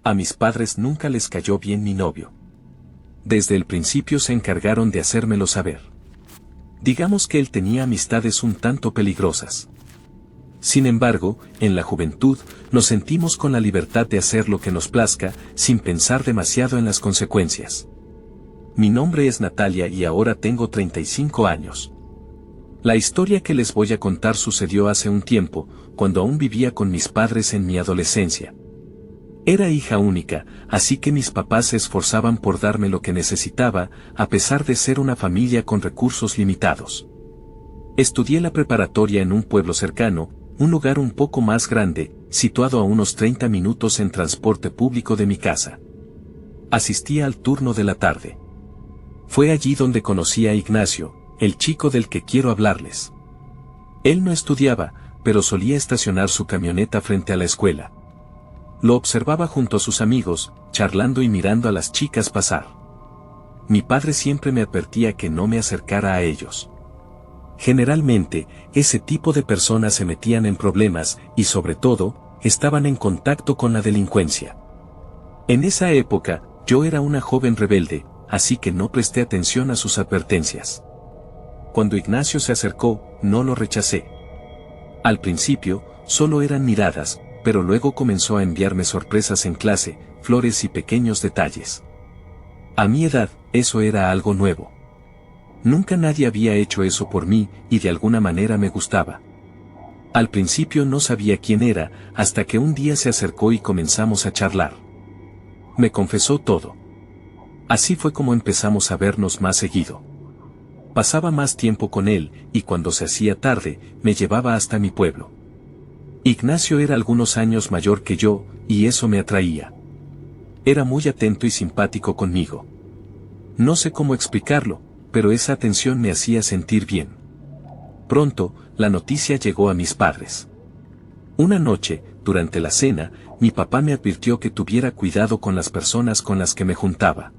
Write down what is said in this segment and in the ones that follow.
A mis padres nunca les cayó bien mi novio. Desde el principio se encargaron de hacérmelo saber. Digamos que él tenía amistades un tanto peligrosas. Sin embargo, en la juventud, nos sentimos con la libertad de hacer lo que nos plazca, sin pensar demasiado en las consecuencias. Mi nombre es Natalia y ahora tengo 35 años. La historia que les voy a contar sucedió hace un tiempo, cuando aún vivía con mis padres en mi adolescencia. Era hija única, así que mis papás se esforzaban por darme lo que necesitaba, a pesar de ser una familia con recursos limitados. Estudié la preparatoria en un pueblo cercano, un lugar un poco más grande, situado a unos 30 minutos en transporte público de mi casa. Asistía al turno de la tarde. Fue allí donde conocí a Ignacio, el chico del que quiero hablarles. Él no estudiaba, pero solía estacionar su camioneta frente a la escuela. Lo observaba junto a sus amigos, charlando y mirando a las chicas pasar. Mi padre siempre me advertía que no me acercara a ellos. Generalmente, ese tipo de personas se metían en problemas y sobre todo, estaban en contacto con la delincuencia. En esa época, yo era una joven rebelde, así que no presté atención a sus advertencias. Cuando Ignacio se acercó, no lo rechacé. Al principio, solo eran miradas, pero luego comenzó a enviarme sorpresas en clase, flores y pequeños detalles. A mi edad, eso era algo nuevo. Nunca nadie había hecho eso por mí, y de alguna manera me gustaba. Al principio no sabía quién era, hasta que un día se acercó y comenzamos a charlar. Me confesó todo. Así fue como empezamos a vernos más seguido. Pasaba más tiempo con él, y cuando se hacía tarde, me llevaba hasta mi pueblo. Ignacio era algunos años mayor que yo, y eso me atraía. Era muy atento y simpático conmigo. No sé cómo explicarlo, pero esa atención me hacía sentir bien. Pronto, la noticia llegó a mis padres. Una noche, durante la cena, mi papá me advirtió que tuviera cuidado con las personas con las que me juntaba.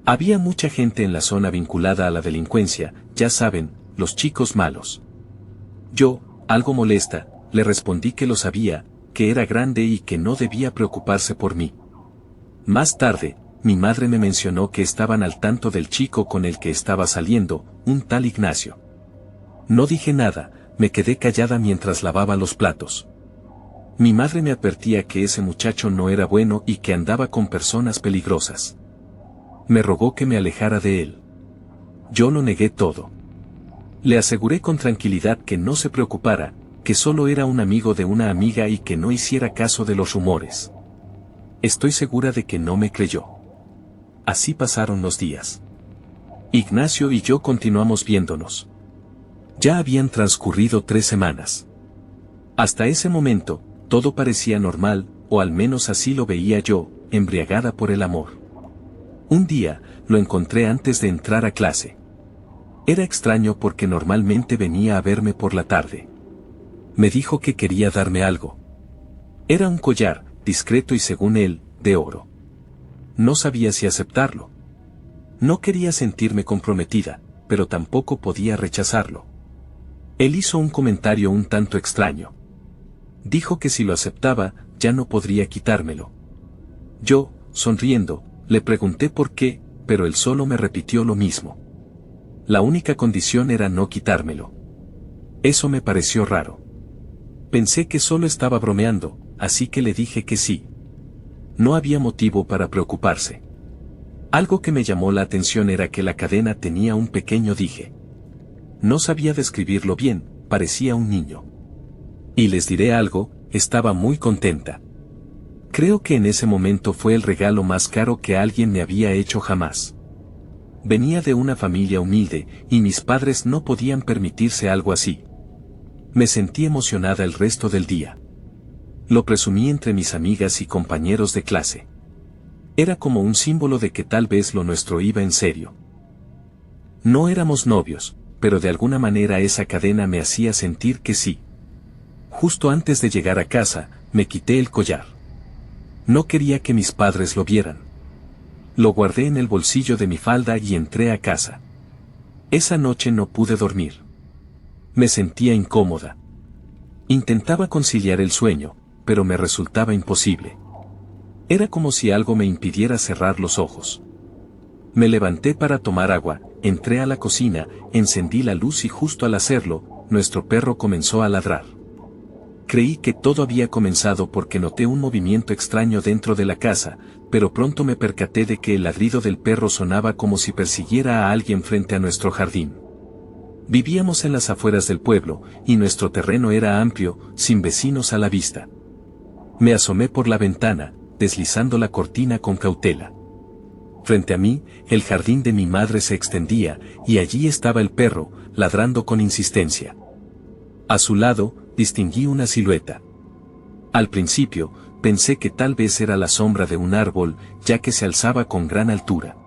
Había mucha gente en la zona vinculada a la delincuencia, ya saben, los chicos malos. Yo, algo molesta, le respondí que lo sabía, que era grande y que no debía preocuparse por mí. Más tarde, mi madre me mencionó que estaban al tanto del chico con el que estaba saliendo, un tal Ignacio. No dije nada, me quedé callada mientras lavaba los platos. Mi madre me advertía que ese muchacho no era bueno y que andaba con personas peligrosas. Me rogó que me alejara de él. Yo lo negué todo. Le aseguré con tranquilidad que no se preocupara, que solo era un amigo de una amiga y que no hiciera caso de los rumores. Estoy segura de que no me creyó. Así pasaron los días. Ignacio y yo continuamos viéndonos. Ya habían transcurrido 3 semanas. Hasta ese momento, todo parecía normal, o al menos así lo veía yo, embriagada por el amor. Un día, lo encontré antes de entrar a clase. Era extraño porque normalmente venía a verme por la tarde. Me dijo que quería darme algo. Era un collar, discreto y según él, de oro. No sabía si aceptarlo. No quería sentirme comprometida, pero tampoco podía rechazarlo. Él hizo un comentario un tanto extraño. Dijo que si lo aceptaba, ya no podría quitármelo. Yo, sonriendo, le pregunté por qué, pero él solo me repitió lo mismo. La única condición era no quitármelo. Eso me pareció raro. Pensé que solo estaba bromeando, así que le dije que sí. No había motivo para preocuparse. Algo que me llamó la atención era que la cadena tenía un pequeño dije. No sabía describirlo bien, parecía un niño. Y les diré algo, estaba muy contenta. Creo que en ese momento fue el regalo más caro que alguien me había hecho jamás. Venía de una familia humilde, y mis padres no podían permitirse algo así. Me sentí emocionada el resto del día. Lo presumí entre mis amigas y compañeros de clase. Era como un símbolo de que tal vez lo nuestro iba en serio. No éramos novios, pero de alguna manera esa cadena me hacía sentir que sí. Justo antes de llegar a casa, me quité el collar. No quería que mis padres lo vieran. Lo guardé en el bolsillo de mi falda y entré a casa. Esa noche no pude dormir. Me sentía incómoda. Intentaba conciliar el sueño, pero me resultaba imposible. Era como si algo me impidiera cerrar los ojos. Me levanté para tomar agua, entré a la cocina, encendí la luz y justo al hacerlo, nuestro perro comenzó a ladrar. Creí que todo había comenzado porque noté un movimiento extraño dentro de la casa, pero pronto me percaté de que el ladrido del perro sonaba como si persiguiera a alguien frente a nuestro jardín. Vivíamos en las afueras del pueblo, y nuestro terreno era amplio, sin vecinos a la vista. Me asomé por la ventana, deslizando la cortina con cautela. Frente a mí, el jardín de mi madre se extendía, y allí estaba el perro, ladrando con insistencia. A su lado, distinguí una silueta. Al principio, pensé que tal vez era la sombra de un árbol, ya que se alzaba con gran altura.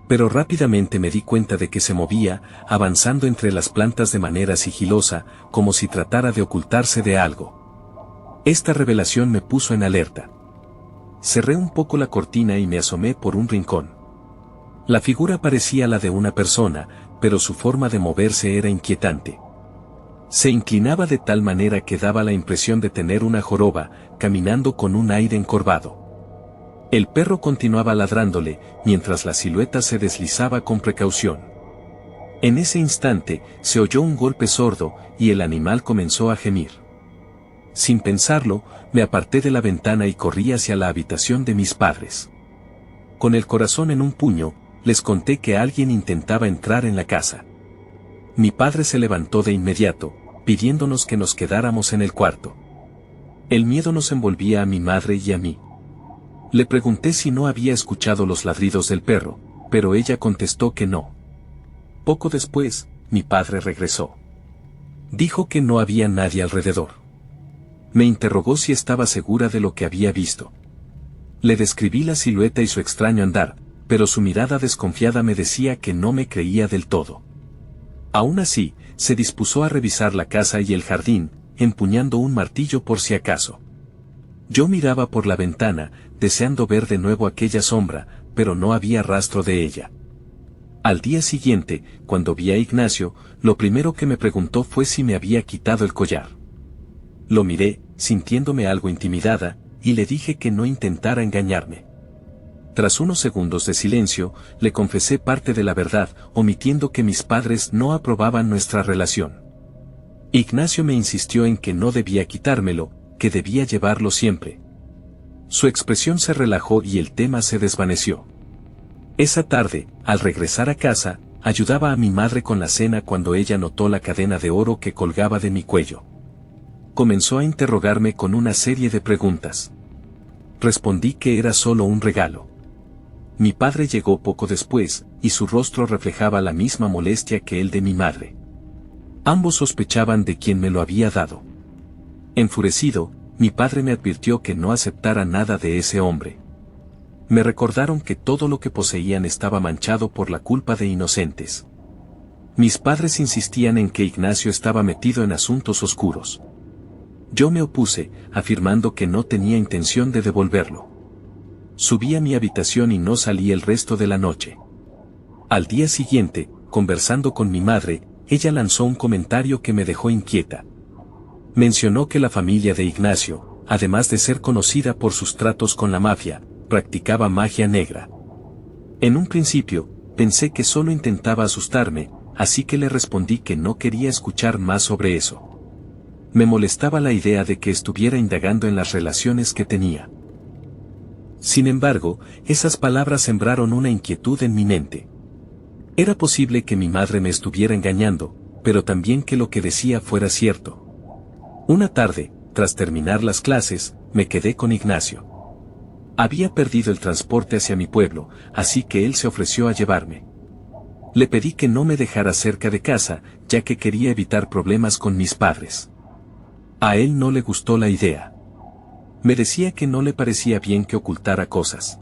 Pero rápidamente me di cuenta de que se movía, avanzando entre las plantas de manera sigilosa, como si tratara de ocultarse de algo. Esta revelación me puso en alerta. Cerré un poco la cortina y me asomé por un rincón. La figura parecía la de una persona, pero su forma de moverse era inquietante. Se inclinaba de tal manera que daba la impresión de tener una joroba, caminando con un aire encorvado. El perro continuaba ladrándole, mientras la silueta se deslizaba con precaución. En ese instante, se oyó un golpe sordo, y el animal comenzó a gemir. Sin pensarlo, me aparté de la ventana y corrí hacia la habitación de mis padres. Con el corazón en un puño, les conté que alguien intentaba entrar en la casa. Mi padre se levantó de inmediato, pidiéndonos que nos quedáramos en el cuarto. El miedo nos envolvía a mi madre y a mí. Le pregunté si no había escuchado los ladridos del perro, pero ella contestó que no. Poco después, mi padre regresó. Dijo que no había nadie alrededor. Me interrogó si estaba segura de lo que había visto. Le describí la silueta y su extraño andar, pero su mirada desconfiada me decía que no me creía del todo. Aún así, se dispuso a revisar la casa y el jardín, empuñando un martillo por si acaso. Yo miraba por la ventana, deseando ver de nuevo aquella sombra, pero no había rastro de ella. Al día siguiente, cuando vi a Ignacio, lo primero que me preguntó fue si me había quitado el collar. Lo miré, sintiéndome algo intimidada, y le dije que no intentara engañarme. Tras unos segundos de silencio, le confesé parte de la verdad, omitiendo que mis padres no aprobaban nuestra relación. Ignacio me insistió en que no debía quitármelo, que debía llevarlo siempre. Su expresión se relajó y el tema se desvaneció. Esa tarde, al regresar a casa, ayudaba a mi madre con la cena cuando ella notó la cadena de oro que colgaba de mi cuello. Comenzó a interrogarme con una serie de preguntas. Respondí que era solo un regalo. Mi padre llegó poco después, y su rostro reflejaba la misma molestia que el de mi madre. Ambos sospechaban de quién me lo había dado. Enfurecido, mi padre me advirtió que no aceptara nada de ese hombre. Me recordaron que todo lo que poseían estaba manchado por la culpa de inocentes. Mis padres insistían en que Ignacio estaba metido en asuntos oscuros. Yo me opuse, afirmando que no tenía intención de devolverlo. Subí a mi habitación y no salí el resto de la noche. Al día siguiente, conversando con mi madre, ella lanzó un comentario que me dejó inquieta. Mencionó que la familia de Ignacio, además de ser conocida por sus tratos con la mafia, practicaba magia negra. En un principio, pensé que solo intentaba asustarme, así que le respondí que no quería escuchar más sobre eso. Me molestaba la idea de que estuviera indagando en las relaciones que tenía. Sin embargo, esas palabras sembraron una inquietud en mi mente. Era posible que mi madre me estuviera engañando, pero también que lo que decía fuera cierto. Una tarde, tras terminar las clases, me quedé con Ignacio. Había perdido el transporte hacia mi pueblo, así que él se ofreció a llevarme. Le pedí que no me dejara cerca de casa, ya que quería evitar problemas con mis padres. A él no le gustó la idea. Me decía que no le parecía bien que ocultara cosas.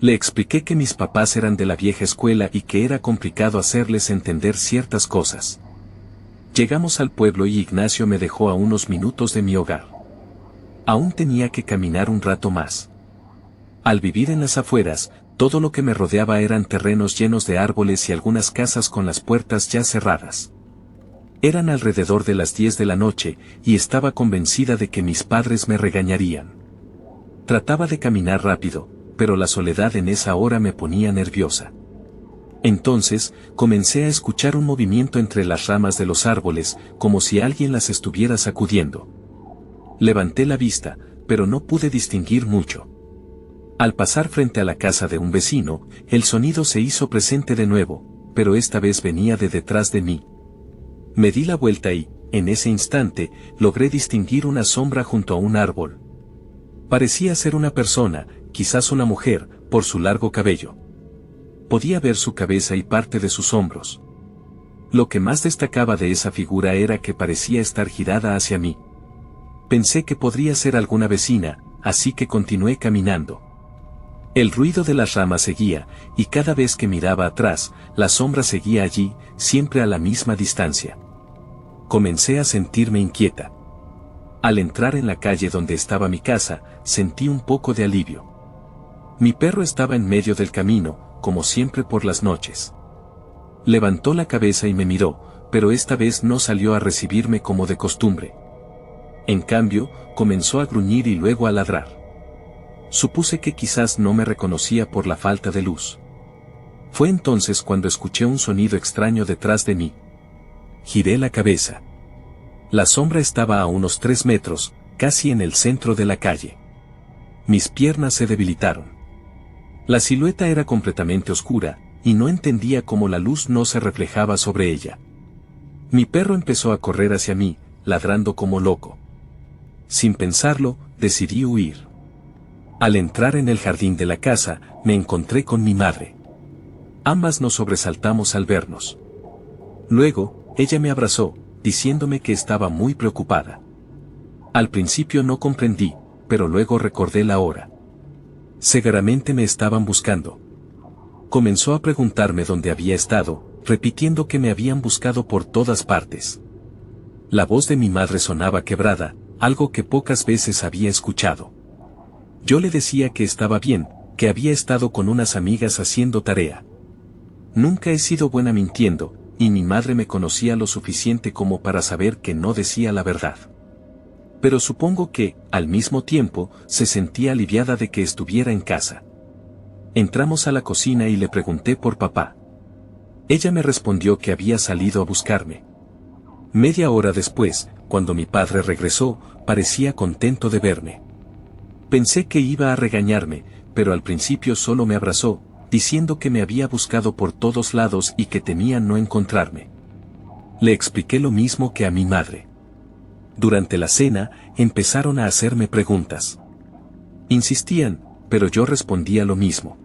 Le expliqué que mis papás eran de la vieja escuela y que era complicado hacerles entender ciertas cosas. Llegamos al pueblo y Ignacio me dejó a unos minutos de mi hogar. Aún tenía que caminar un rato más. Al vivir en las afueras, todo lo que me rodeaba eran terrenos llenos de árboles y algunas casas con las puertas ya cerradas. Eran alrededor de las 10 de la noche, y estaba convencida de que mis padres me regañarían. Trataba de caminar rápido, pero la soledad en esa hora me ponía nerviosa. Entonces, comencé a escuchar un movimiento entre las ramas de los árboles, como si alguien las estuviera sacudiendo. Levanté la vista, pero no pude distinguir mucho. Al pasar frente a la casa de un vecino, el sonido se hizo presente de nuevo, pero esta vez venía de detrás de mí. Me di la vuelta y, en ese instante, logré distinguir una sombra junto a un árbol. Parecía ser una persona, quizás una mujer, por su largo cabello. Podía ver su cabeza y parte de sus hombros. Lo que más destacaba de esa figura era que parecía estar girada hacia mí. Pensé que podría ser alguna vecina, así que continué caminando. El ruido de las ramas seguía, y cada vez que miraba atrás, la sombra seguía allí, siempre a la misma distancia. Comencé a sentirme inquieta. Al entrar en la calle donde estaba mi casa, sentí un poco de alivio. Mi perro estaba en medio del camino, como siempre por las noches. Levantó la cabeza y me miró, pero esta vez no salió a recibirme como de costumbre. En cambio, comenzó a gruñir y luego a ladrar. Supuse que quizás no me reconocía por la falta de luz. Fue entonces cuando escuché un sonido extraño detrás de mí. Giré la cabeza. La sombra estaba a unos 3 metros, casi en el centro de la calle. Mis piernas se debilitaron. La silueta era completamente oscura, y no entendía cómo la luz no se reflejaba sobre ella. Mi perro empezó a correr hacia mí, ladrando como loco. Sin pensarlo, decidí huir. Al entrar en el jardín de la casa, me encontré con mi madre. Ambas nos sobresaltamos al vernos. Luego, ella me abrazó, diciéndome que estaba muy preocupada. Al principio no comprendí, pero luego recordé la hora. Seguramente me estaban buscando. Comenzó a preguntarme dónde había estado, repitiendo que me habían buscado por todas partes. La voz de mi madre sonaba quebrada, algo que pocas veces había escuchado. Yo le decía que estaba bien, que había estado con unas amigas haciendo tarea. Nunca he sido buena mintiendo, y mi madre me conocía lo suficiente como para saber que no decía la verdad. Pero supongo que, al mismo tiempo, se sentía aliviada de que estuviera en casa. Entramos a la cocina y le pregunté por papá. Ella me respondió que había salido a buscarme. Media hora después, cuando mi padre regresó, parecía contento de verme. Pensé que iba a regañarme, pero al principio solo me abrazó, diciendo que me había buscado por todos lados y que temía no encontrarme. Le expliqué lo mismo que a mi madre. Durante la cena, empezaron a hacerme preguntas. Insistían, pero yo respondía lo mismo.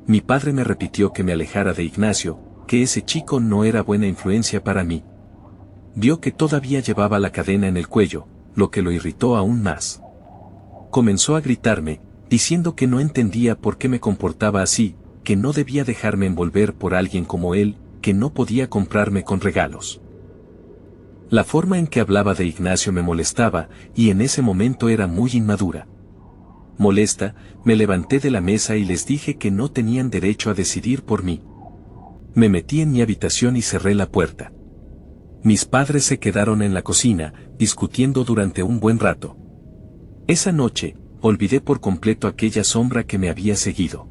Mi padre me repitió que me alejara de Ignacio, que ese chico no era buena influencia para mí. Vio que todavía llevaba la cadena en el cuello, lo que lo irritó aún más. Comenzó a gritarme, diciendo que no entendía por qué me comportaba así, que no debía dejarme envolver por alguien como él, que no podía comprarme con regalos. La forma en que hablaba de Ignacio me molestaba, y en ese momento era muy inmadura. Molesta, me levanté de la mesa y les dije que no tenían derecho a decidir por mí. Me metí en mi habitación y cerré la puerta. Mis padres se quedaron en la cocina, discutiendo durante un buen rato. Esa noche, olvidé por completo aquella sombra que me había seguido.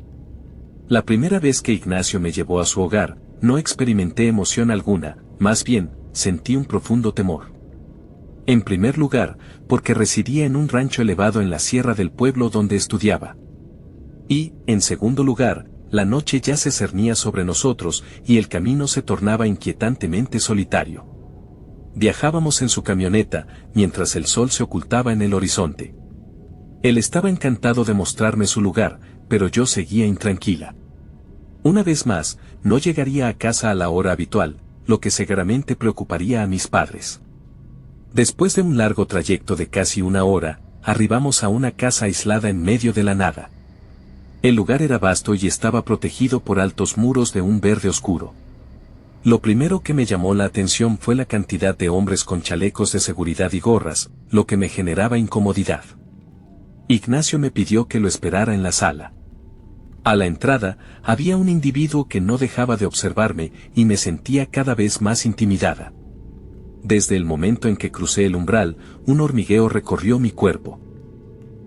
La primera vez que Ignacio me llevó a su hogar, no experimenté emoción alguna, más bien, sentí un profundo temor. En primer lugar, porque residía en un rancho elevado en la sierra del pueblo donde estudiaba. Y, en segundo lugar, la noche ya se cernía sobre nosotros y el camino se tornaba inquietantemente solitario. Viajábamos en su camioneta, mientras el sol se ocultaba en el horizonte. Él estaba encantado de mostrarme su lugar, pero yo seguía intranquila. Una vez más, no llegaría a casa a la hora habitual, lo que seguramente preocuparía a mis padres. Después de un largo trayecto de casi 1 hora, arribamos a una casa aislada en medio de la nada. El lugar era vasto y estaba protegido por altos muros de un verde oscuro. Lo primero que me llamó la atención fue la cantidad de hombres con chalecos de seguridad y gorras, lo que me generaba incomodidad. Ignacio me pidió que lo esperara en la sala. A la entrada, había un individuo que no dejaba de observarme y me sentía cada vez más intimidada. Desde el momento en que crucé el umbral, un hormigueo recorrió mi cuerpo.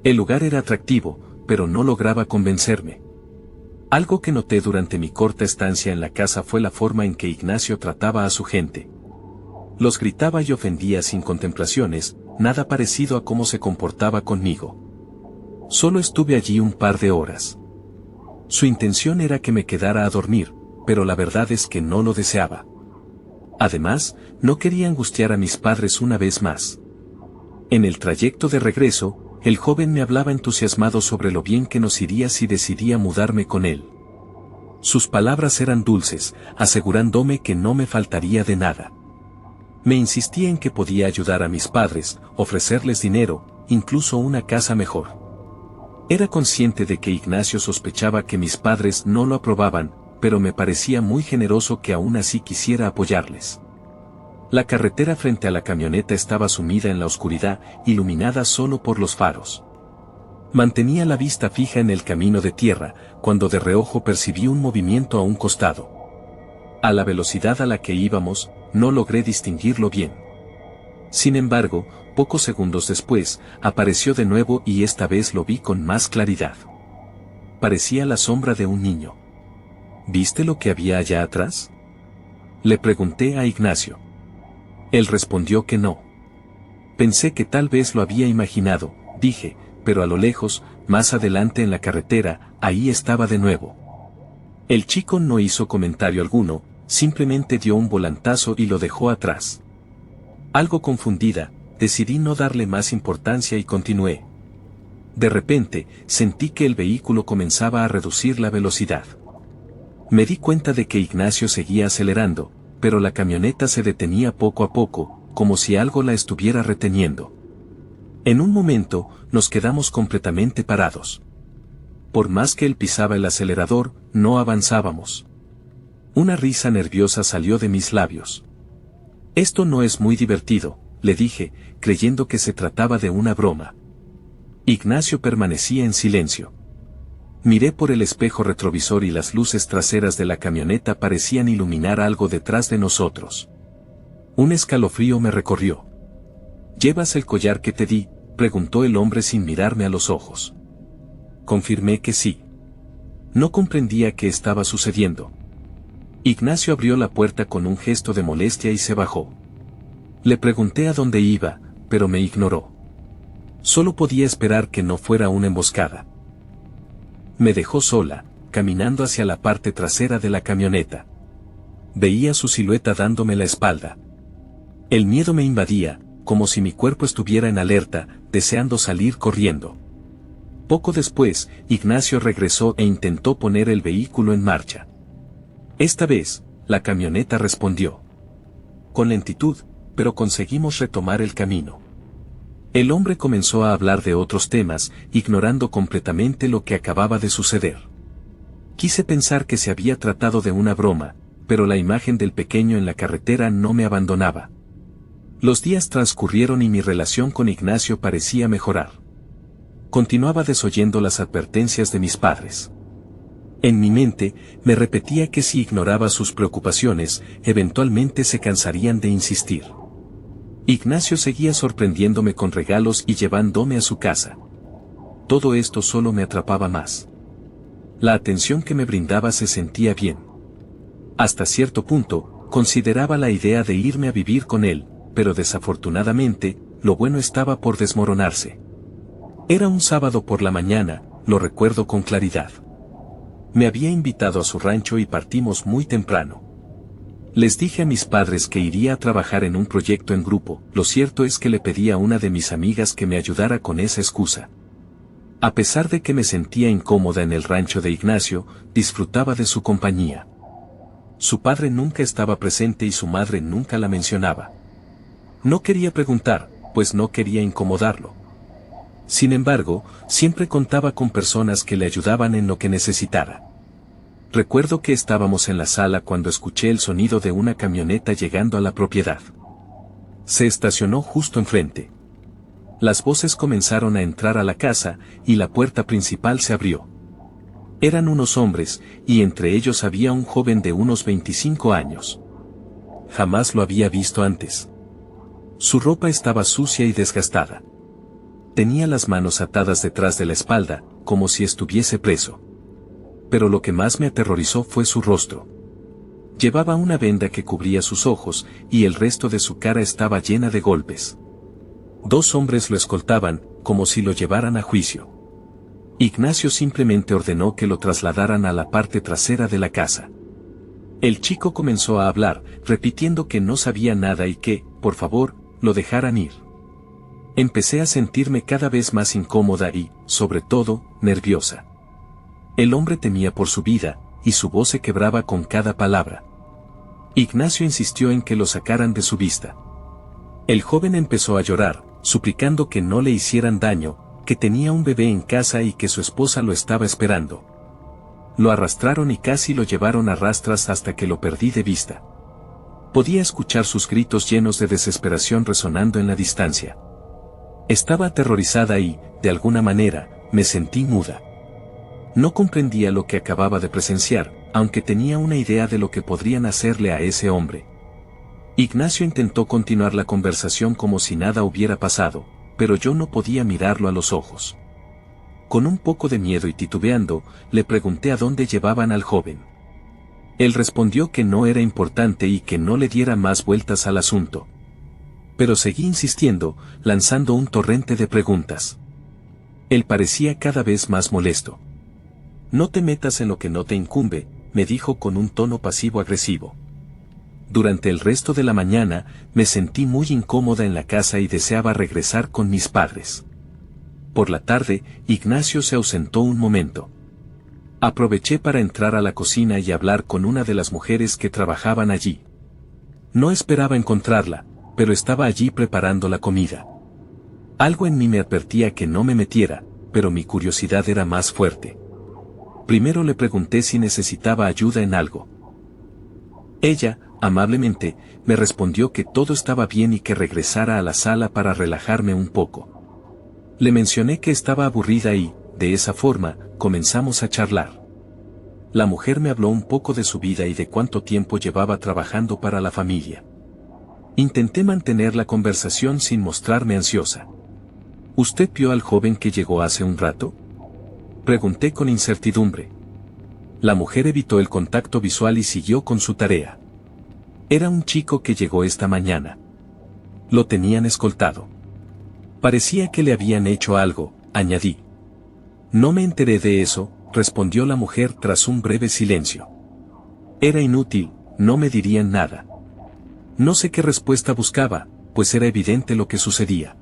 El lugar era atractivo, pero no lograba convencerme. Algo que noté durante mi corta estancia en la casa fue la forma en que Ignacio trataba a su gente. Los gritaba y ofendía sin contemplaciones, nada parecido a cómo se comportaba conmigo. Solo estuve allí un par de horas. Su intención era que me quedara a dormir, pero la verdad es que no lo deseaba. Además, no quería angustiar a mis padres una vez más. En el trayecto de regreso, el joven me hablaba entusiasmado sobre lo bien que nos iría si decidía mudarme con él. Sus palabras eran dulces, asegurándome que no me faltaría de nada. Me insistía en que podía ayudar a mis padres, ofrecerles dinero, incluso una casa mejor. Era consciente de que Ignacio sospechaba que mis padres no lo aprobaban, pero me parecía muy generoso que aún así quisiera apoyarles. La carretera frente a la camioneta estaba sumida en la oscuridad, iluminada solo por los faros. Mantenía la vista fija en el camino de tierra, cuando de reojo percibí un movimiento a un costado. A la velocidad a la que íbamos, no logré distinguirlo bien. Sin embargo, pocos segundos después, apareció de nuevo y esta vez lo vi con más claridad. Parecía la sombra de un niño. ¿Viste lo que había allá atrás?, le pregunté a Ignacio. Él respondió que no. Pensé que tal vez lo había imaginado, dije, pero a lo lejos, más adelante en la carretera, ahí estaba de nuevo. El chico no hizo comentario alguno, simplemente dio un volantazo y lo dejó atrás. Algo confundida, decidí no darle más importancia y continué. De repente, sentí que el vehículo comenzaba a reducir la velocidad. Me di cuenta de que Ignacio seguía acelerando, pero la camioneta se detenía poco a poco, como si algo la estuviera reteniendo. En un momento, nos quedamos completamente parados. Por más que él pisaba el acelerador, no avanzábamos. Una risa nerviosa salió de mis labios. Esto no es muy divertido, le dije, creyendo que se trataba de una broma. Ignacio permanecía en silencio. Miré por el espejo retrovisor y las luces traseras de la camioneta parecían iluminar algo detrás de nosotros. Un escalofrío me recorrió. ¿Llevas el collar que te di?, preguntó el hombre sin mirarme a los ojos. Confirmé que sí. No comprendía qué estaba sucediendo. Ignacio abrió la puerta con un gesto de molestia y se bajó. Le pregunté a dónde iba, pero me ignoró. Solo podía esperar que no fuera una emboscada. Me dejó sola, caminando hacia la parte trasera de la camioneta. Veía su silueta dándome la espalda. El miedo me invadía, como si mi cuerpo estuviera en alerta, deseando salir corriendo. Poco después, Ignacio regresó e intentó poner el vehículo en marcha. Esta vez, la camioneta respondió. Con lentitud, pero conseguimos retomar el camino. El hombre comenzó a hablar de otros temas, ignorando completamente lo que acababa de suceder. Quise pensar que se había tratado de una broma, pero la imagen del pequeño en la carretera no me abandonaba. Los días transcurrieron y mi relación con Ignacio parecía mejorar. Continuaba desoyendo las advertencias de mis padres. En mi mente, me repetía que si ignoraba sus preocupaciones, eventualmente se cansarían de insistir. Ignacio seguía sorprendiéndome con regalos y llevándome a su casa. Todo esto solo me atrapaba más. La atención que me brindaba se sentía bien. Hasta cierto punto, consideraba la idea de irme a vivir con él, pero desafortunadamente, lo bueno estaba por desmoronarse. Era un sábado por la mañana, lo recuerdo con claridad. Me había invitado a su rancho y partimos muy temprano. Les dije a mis padres que iría a trabajar en un proyecto en grupo, lo cierto es que le pedí a una de mis amigas que me ayudara con esa excusa. A pesar de que me sentía incómoda en el rancho de Ignacio, disfrutaba de su compañía. Su padre nunca estaba presente y su madre nunca la mencionaba. No quería preguntar, pues no quería incomodarlo. Sin embargo, siempre contaba con personas que le ayudaban en lo que necesitara. Recuerdo que estábamos en la sala cuando escuché el sonido de una camioneta llegando a la propiedad. Se estacionó justo enfrente. Las voces comenzaron a entrar a la casa, y la puerta principal se abrió. Eran unos hombres, y entre ellos había un joven de unos 25 años. Jamás lo había visto antes. Su ropa estaba sucia y desgastada. Tenía las manos atadas detrás de la espalda, como si estuviese preso. Pero lo que más me aterrorizó fue su rostro. Llevaba una venda que cubría sus ojos, y el resto de su cara estaba llena de golpes. 2 hombres lo escoltaban, como si lo llevaran a juicio. Ignacio simplemente ordenó que lo trasladaran a la parte trasera de la casa. El chico comenzó a hablar, repitiendo que no sabía nada y que, por favor, lo dejaran ir. Empecé a sentirme cada vez más incómoda y, sobre todo, nerviosa. El hombre temía por su vida, y su voz se quebraba con cada palabra. Ignacio insistió en que lo sacaran de su vista. El joven empezó a llorar, suplicando que no le hicieran daño, que tenía un bebé en casa y que su esposa lo estaba esperando. Lo arrastraron y casi lo llevaron a rastras hasta que lo perdí de vista. Podía escuchar sus gritos llenos de desesperación resonando en la distancia. Estaba aterrorizada y, de alguna manera, me sentí muda. No comprendía lo que acababa de presenciar, aunque tenía una idea de lo que podrían hacerle a ese hombre. Ignacio intentó continuar la conversación como si nada hubiera pasado, pero yo no podía mirarlo a los ojos. Con un poco de miedo y titubeando, le pregunté a dónde llevaban al joven. Él respondió que no era importante y que no le diera más vueltas al asunto. Pero seguí insistiendo, lanzando un torrente de preguntas. Él parecía cada vez más molesto. No te metas en lo que no te incumbe, me dijo con un tono pasivo-agresivo. Durante el resto de la mañana, me sentí muy incómoda en la casa y deseaba regresar con mis padres. Por la tarde, Ignacio se ausentó un momento. Aproveché para entrar a la cocina y hablar con una de las mujeres que trabajaban allí. No esperaba encontrarla, pero estaba allí preparando la comida. Algo en mí me advertía que no me metiera, pero mi curiosidad era más fuerte. Primero le pregunté si necesitaba ayuda en algo. Ella, amablemente, me respondió que todo estaba bien y que regresara a la sala para relajarme un poco. Le mencioné que estaba aburrida y, de esa forma, comenzamos a charlar. La mujer me habló un poco de su vida y de cuánto tiempo llevaba trabajando para la familia. Intenté mantener la conversación sin mostrarme ansiosa. ¿Usted vio al joven que llegó hace un rato?, pregunté con incertidumbre. La mujer evitó el contacto visual y siguió con su tarea. Era un chico que llegó esta mañana. Lo tenían escoltado. Parecía que le habían hecho algo, añadí. No me enteré de eso, respondió la mujer tras un breve silencio. Era inútil, no me dirían nada. No sé qué respuesta buscaba, pues era evidente lo que sucedía.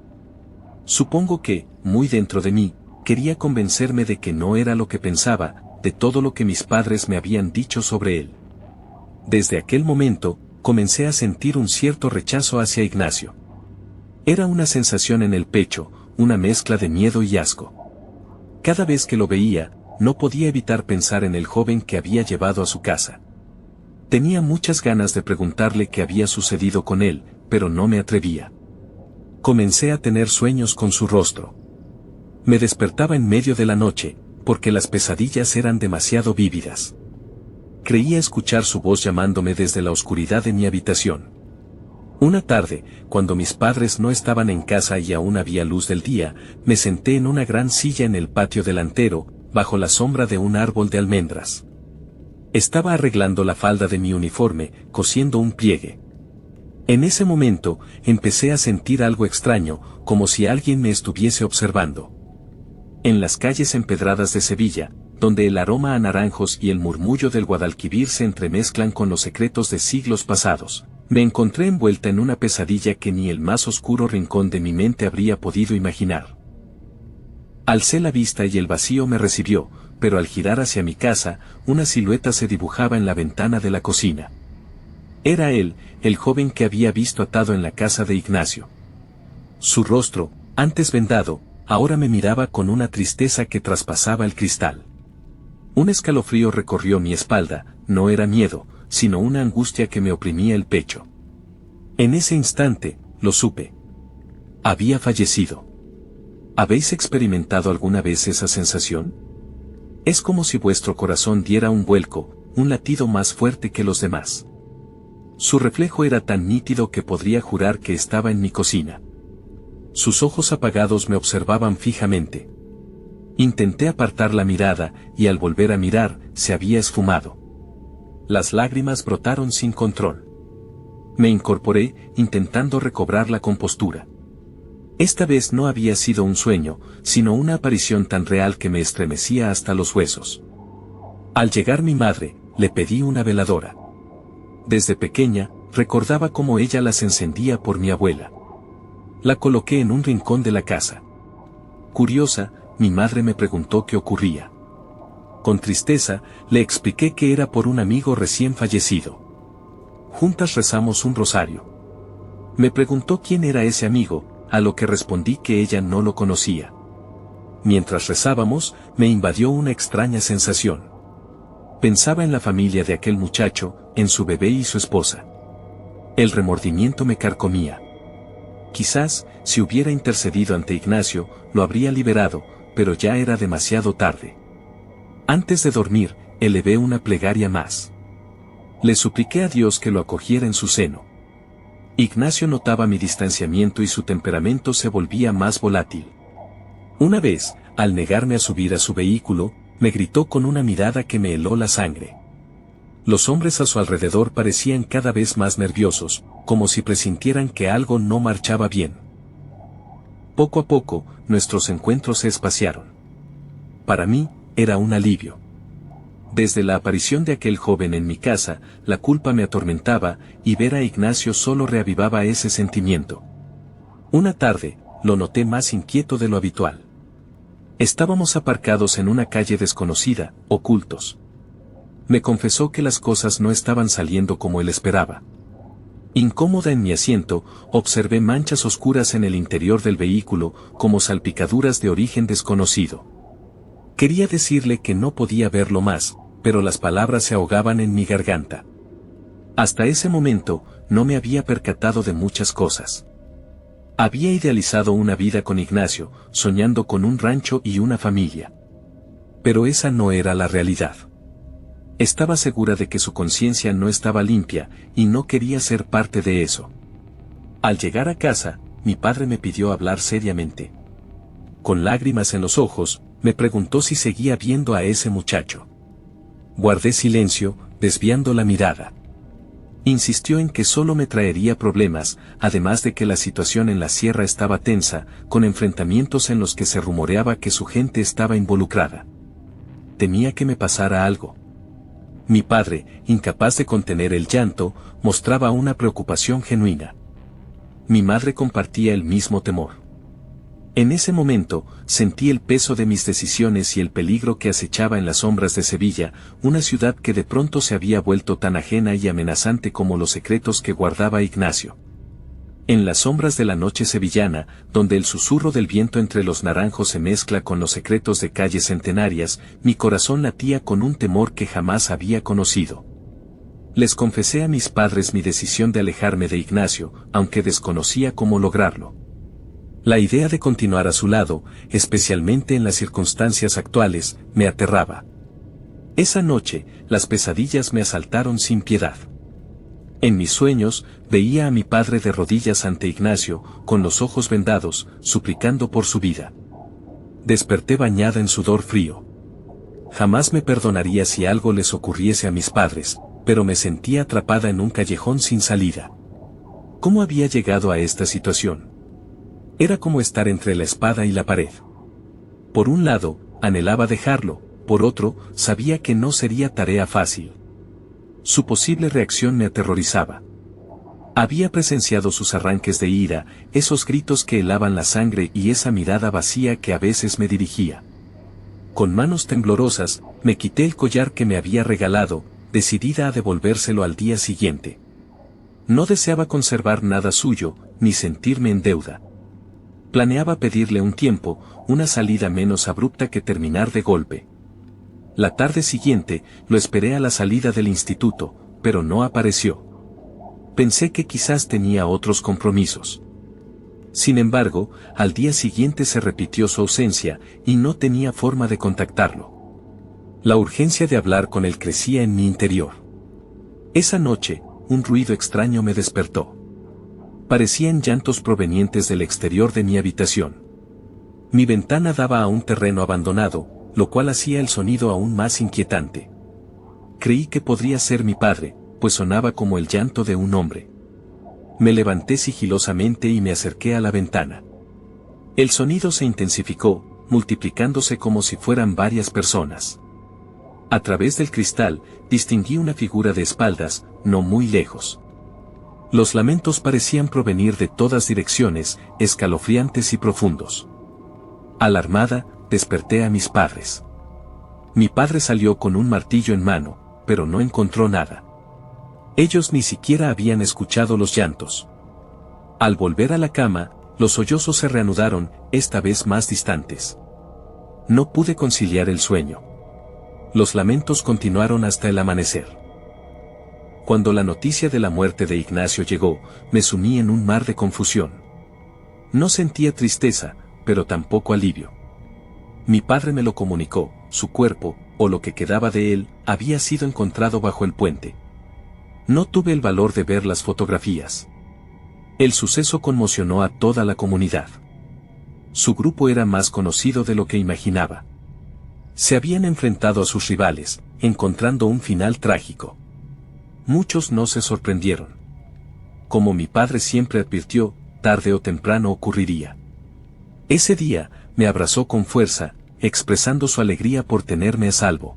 Supongo que, muy dentro de mí, quería convencerme de que no era lo que pensaba, de todo lo que mis padres me habían dicho sobre él. Desde aquel momento, comencé a sentir un cierto rechazo hacia Ignacio. Era una sensación en el pecho, una mezcla de miedo y asco. Cada vez que lo veía, no podía evitar pensar en el joven que había llevado a su casa. Tenía muchas ganas de preguntarle qué había sucedido con él, pero no me atrevía. Comencé a tener sueños con su rostro. Me despertaba en medio de la noche, porque las pesadillas eran demasiado vívidas. Creía escuchar su voz llamándome desde la oscuridad de mi habitación. Una tarde, cuando mis padres no estaban en casa y aún había luz del día, me senté en una gran silla en el patio delantero, bajo la sombra de un árbol de almendras. Estaba arreglando la falda de mi uniforme, cosiendo un pliegue. En ese momento, empecé a sentir algo extraño, como si alguien me estuviese observando. En las calles empedradas de Sevilla, donde el aroma a naranjos y el murmullo del Guadalquivir se entremezclan con los secretos de siglos pasados, me encontré envuelta en una pesadilla que ni el más oscuro rincón de mi mente habría podido imaginar. Alcé la vista y el vacío me recibió, pero al girar hacia mi casa, una silueta se dibujaba en la ventana de la cocina. Era él, el joven que había visto atado en la casa de Ignacio. Su rostro, antes vendado, ahora me miraba con una tristeza que traspasaba el cristal. Un escalofrío recorrió mi espalda, no era miedo, sino una angustia que me oprimía el pecho. En ese instante, lo supe. Había fallecido. ¿Habéis experimentado alguna vez esa sensación? Es como si vuestro corazón diera un vuelco, un latido más fuerte que los demás. Su reflejo era tan nítido que podría jurar que estaba en mi cocina. Sus ojos apagados me observaban fijamente. Intenté apartar la mirada, y al volver a mirar, se había esfumado. Las lágrimas brotaron sin control. Me incorporé, intentando recobrar la compostura. Esta vez no había sido un sueño, sino una aparición tan real que me estremecía hasta los huesos. Al llegar mi madre, le pedí una veladora. Desde pequeña, recordaba cómo ella las encendía por mi abuela. La coloqué en un rincón de la casa. Curiosa, mi madre me preguntó qué ocurría. Con tristeza, le expliqué que era por un amigo recién fallecido. Juntas rezamos un rosario. Me preguntó quién era ese amigo, a lo que respondí que ella no lo conocía. Mientras rezábamos, me invadió una extraña sensación. Pensaba en la familia de aquel muchacho, en su bebé y su esposa. El remordimiento me carcomía. Quizás, si hubiera intercedido ante Ignacio, lo habría liberado, pero ya era demasiado tarde. Antes de dormir, elevé una plegaria más. Le supliqué a Dios que lo acogiera en su seno. Ignacio notaba mi distanciamiento y su temperamento se volvía más volátil. Una vez, al negarme a subir a su vehículo, me gritó con una mirada que me heló la sangre. Los hombres a su alrededor parecían cada vez más nerviosos, como si presintieran que algo no marchaba bien. Poco a poco, nuestros encuentros se espaciaron. Para mí, era un alivio. Desde la aparición de aquel joven en mi casa, la culpa me atormentaba, y ver a Ignacio solo reavivaba ese sentimiento. Una tarde, lo noté más inquieto de lo habitual. Estábamos aparcados en una calle desconocida, ocultos. Me confesó que las cosas no estaban saliendo como él esperaba. Incómoda en mi asiento, observé manchas oscuras en el interior del vehículo, como salpicaduras de origen desconocido. Quería decirle que no podía verlo más, pero las palabras se ahogaban en mi garganta. Hasta ese momento, no me había percatado de muchas cosas. Había idealizado una vida con Ignacio, soñando con un rancho y una familia. Pero esa no era la realidad. Estaba segura de que su conciencia no estaba limpia, y no quería ser parte de eso. Al llegar a casa, mi padre me pidió hablar seriamente. Con lágrimas en los ojos, me preguntó si seguía viendo a ese muchacho. Guardé silencio, desviando la mirada. Insistió en que solo me traería problemas, además de que la situación en la sierra estaba tensa, con enfrentamientos en los que se rumoreaba que su gente estaba involucrada. Temía que me pasara algo. Mi padre, incapaz de contener el llanto, mostraba una preocupación genuina. Mi madre compartía el mismo temor. En ese momento, sentí el peso de mis decisiones y el peligro que acechaba en las sombras de Sevilla, una ciudad que de pronto se había vuelto tan ajena y amenazante como los secretos que guardaba Ignacio. En las sombras de la noche sevillana, donde el susurro del viento entre los naranjos se mezcla con los secretos de calles centenarias, mi corazón latía con un temor que jamás había conocido. Les confesé a mis padres mi decisión de alejarme de Ignacio, aunque desconocía cómo lograrlo. La idea de continuar a su lado, especialmente en las circunstancias actuales, me aterraba. Esa noche, las pesadillas me asaltaron sin piedad. En mis sueños, veía a mi padre de rodillas ante Ignacio, con los ojos vendados, suplicando por su vida. Desperté bañada en sudor frío. Jamás me perdonaría si algo les ocurriese a mis padres, pero me sentía atrapada en un callejón sin salida. ¿Cómo había llegado a esta situación? Era como estar entre la espada y la pared. Por un lado, anhelaba dejarlo, por otro, sabía que no sería tarea fácil. Su posible reacción me aterrorizaba. Había presenciado sus arranques de ira, esos gritos que helaban la sangre y esa mirada vacía que a veces me dirigía. Con manos temblorosas, me quité el collar que me había regalado, decidida a devolvérselo al día siguiente. No deseaba conservar nada suyo, ni sentirme en deuda. Planeaba pedirle un tiempo, una salida menos abrupta que terminar de golpe. La tarde siguiente, lo esperé a la salida del instituto, pero no apareció. Pensé que quizás tenía otros compromisos. Sin embargo, al día siguiente se repitió su ausencia, y no tenía forma de contactarlo. La urgencia de hablar con él crecía en mi interior. Esa noche, un ruido extraño me despertó. Parecían llantos provenientes del exterior de mi habitación. Mi ventana daba a un terreno abandonado, lo cual hacía el sonido aún más inquietante. Creí que podría ser mi padre, pues sonaba como el llanto de un hombre. Me levanté sigilosamente y me acerqué a la ventana. El sonido se intensificó, multiplicándose como si fueran varias personas. A través del cristal, distinguí una figura de espaldas, no muy lejos. Los lamentos parecían provenir de todas direcciones, escalofriantes y profundos. Alarmada, desperté a mis padres. Mi padre salió con un martillo en mano, pero no encontró nada. Ellos ni siquiera habían escuchado los llantos. Al volver a la cama, los sollozos se reanudaron, esta vez más distantes. No pude conciliar el sueño. Los lamentos continuaron hasta el amanecer. Cuando la noticia de la muerte de Ignacio llegó, me sumí en un mar de confusión. No sentía tristeza, pero tampoco alivio. Mi padre me lo comunicó, su cuerpo, o lo que quedaba de él, había sido encontrado bajo el puente. No tuve el valor de ver las fotografías. El suceso conmocionó a toda la comunidad. Su grupo era más conocido de lo que imaginaba. Se habían enfrentado a sus rivales, encontrando un final trágico. Muchos no se sorprendieron. Como mi padre siempre advirtió, tarde o temprano ocurriría. Ese día, me abrazó con fuerza, expresando su alegría por tenerme a salvo.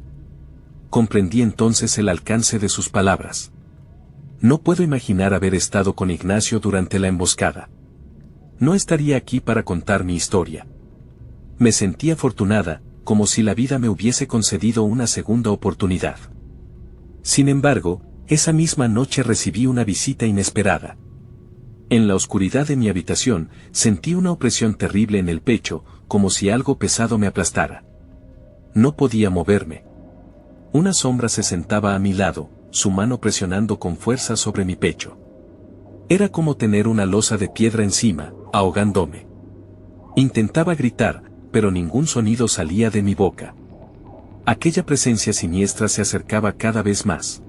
Comprendí entonces el alcance de sus palabras. No puedo imaginar haber estado con Ignacio durante la emboscada. No estaría aquí para contar mi historia. Me sentí afortunada, como si la vida me hubiese concedido una segunda oportunidad. Sin embargo, esa misma noche recibí una visita inesperada. En la oscuridad de mi habitación, sentí una opresión terrible en el pecho, como si algo pesado me aplastara. No podía moverme. Una sombra se sentaba a mi lado, su mano presionando con fuerza sobre mi pecho. Era como tener una losa de piedra encima, ahogándome. Intentaba gritar, pero ningún sonido salía de mi boca. Aquella presencia siniestra se acercaba cada vez más.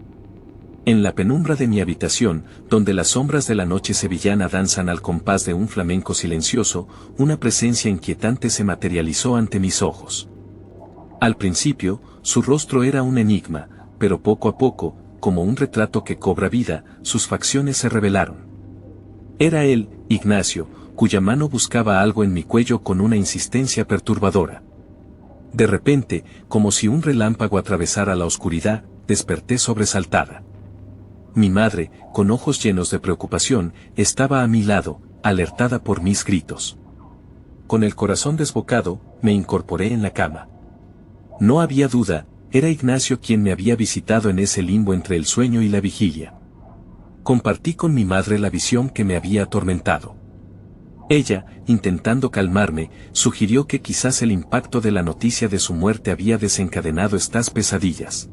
En la penumbra de mi habitación, donde las sombras de la noche sevillana danzan al compás de un flamenco silencioso, una presencia inquietante se materializó ante mis ojos. Al principio, su rostro era un enigma, pero poco a poco, como un retrato que cobra vida, sus facciones se revelaron. Era él, Ignacio, cuya mano buscaba algo en mi cuello con una insistencia perturbadora. De repente, como si un relámpago atravesara la oscuridad, desperté sobresaltada. Mi madre, con ojos llenos de preocupación, estaba a mi lado, alertada por mis gritos. Con el corazón desbocado, me incorporé en la cama. No había duda, era Ignacio quien me había visitado en ese limbo entre el sueño y la vigilia. Compartí con mi madre la visión que me había atormentado. Ella, intentando calmarme, sugirió que quizás el impacto de la noticia de su muerte había desencadenado estas pesadillas.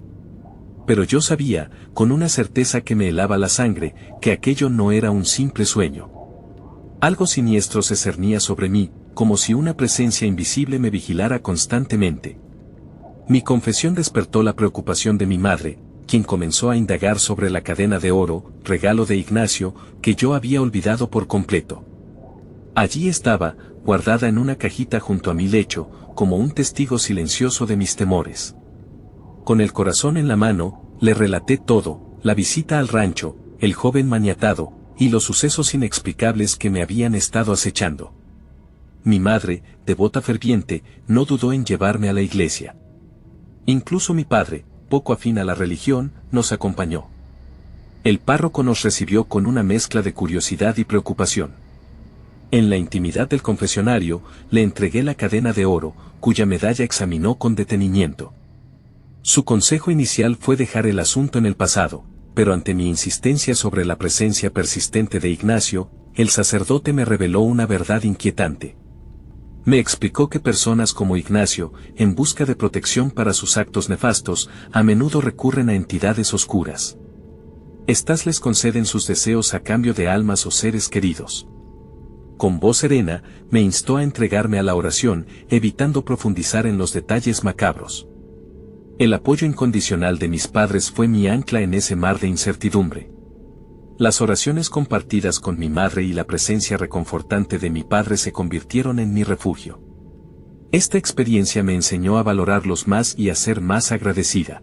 Pero yo sabía, con una certeza que me helaba la sangre, que aquello no era un simple sueño. Algo siniestro se cernía sobre mí, como si una presencia invisible me vigilara constantemente. Mi confesión despertó la preocupación de mi madre, quien comenzó a indagar sobre la cadena de oro, regalo de Ignacio, que yo había olvidado por completo. Allí estaba, guardada en una cajita junto a mi lecho, como un testigo silencioso de mis temores. Con el corazón en la mano, le relaté todo, la visita al rancho, el joven maniatado, y los sucesos inexplicables que me habían estado acechando. Mi madre, devota ferviente, no dudó en llevarme a la iglesia. Incluso mi padre, poco afín a la religión, nos acompañó. El párroco nos recibió con una mezcla de curiosidad y preocupación. En la intimidad del confesionario, le entregué la cadena de oro, cuya medalla examinó con detenimiento. Su consejo inicial fue dejar el asunto en el pasado, pero ante mi insistencia sobre la presencia persistente de Ignacio, el sacerdote me reveló una verdad inquietante. Me explicó que personas como Ignacio, en busca de protección para sus actos nefastos, a menudo recurren a entidades oscuras. Estas les conceden sus deseos a cambio de almas o seres queridos. Con voz serena, me instó a entregarme a la oración, evitando profundizar en los detalles macabros. El apoyo incondicional de mis padres fue mi ancla en ese mar de incertidumbre. Las oraciones compartidas con mi madre y la presencia reconfortante de mi padre se convirtieron en mi refugio. Esta experiencia me enseñó a valorarlos más y a ser más agradecida.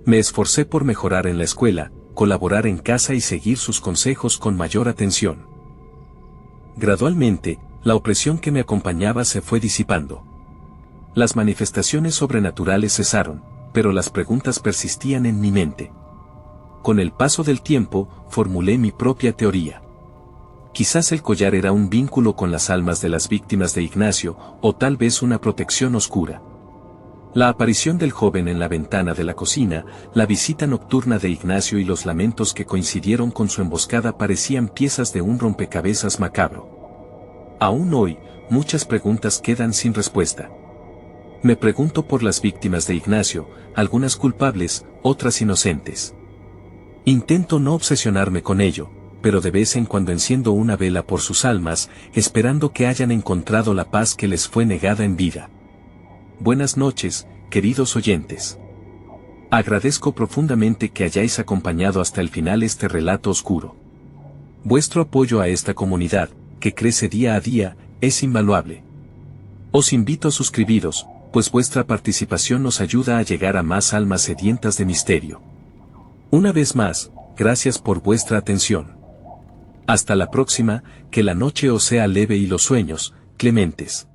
Me esforcé por mejorar en la escuela, colaborar en casa y seguir sus consejos con mayor atención. Gradualmente, la opresión que me acompañaba se fue disipando. Las manifestaciones sobrenaturales cesaron, pero las preguntas persistían en mi mente. Con el paso del tiempo, formulé mi propia teoría. Quizás el collar era un vínculo con las almas de las víctimas de Ignacio, o tal vez una protección oscura. La aparición del joven en la ventana de la cocina, la visita nocturna de Ignacio y los lamentos que coincidieron con su emboscada parecían piezas de un rompecabezas macabro. Aún hoy, muchas preguntas quedan sin respuesta. Me pregunto por las víctimas de Ignacio, algunas culpables, otras inocentes. Intento no obsesionarme con ello, pero de vez en cuando enciendo una vela por sus almas, esperando que hayan encontrado la paz que les fue negada en vida. Buenas noches, queridos oyentes. Agradezco profundamente que hayáis acompañado hasta el final este relato oscuro. Vuestro apoyo a esta comunidad, que crece día a día, es invaluable. Os invito a suscribiros, pues vuestra participación nos ayuda a llegar a más almas sedientas de misterio. Una vez más, gracias por vuestra atención. Hasta la próxima, que la noche os sea leve y los sueños, clementes.